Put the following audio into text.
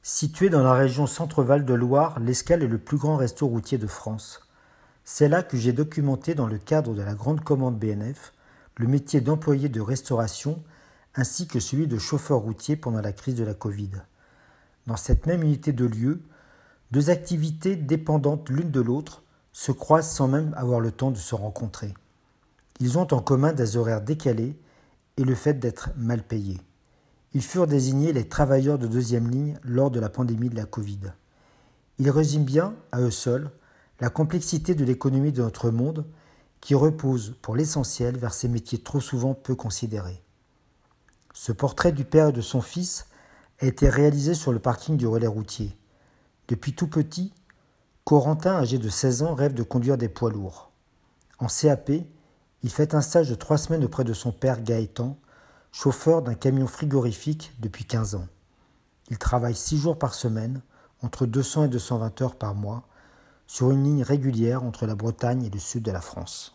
Situé dans la région Centre-Val de Loire, l'Escale est le plus grand resto routier de France. C'est là que j'ai documenté dans le cadre de la grande commande BNF le métier d'employé de restauration ainsi que celui de chauffeur routier pendant la crise de la Covid. Dans cette même unité de lieu, deux activités dépendantes l'une de l'autre se croisent sans même avoir le temps de se rencontrer. Ils ont en commun des horaires décalés et le fait d'être mal payés. Ils furent désignés les travailleurs de deuxième ligne lors de la pandémie de la Covid. Ils résument bien, à eux seuls, la complexité de l'économie de notre monde qui repose, pour l'essentiel, vers ces métiers trop souvent peu considérés. Ce portrait du père et de son fils a été réalisé sur le parking du relais routier. Depuis tout petit, Corentin, âgé de 16 ans, rêve de conduire des poids lourds. En CAP, il fait un stage de 3 semaines auprès de son père Gaëtan, chauffeur d'un camion frigorifique depuis 15 ans. Il travaille 6 jours par semaine, entre 200 et 220 heures par mois, sur une ligne régulière entre la Bretagne et le sud de la France.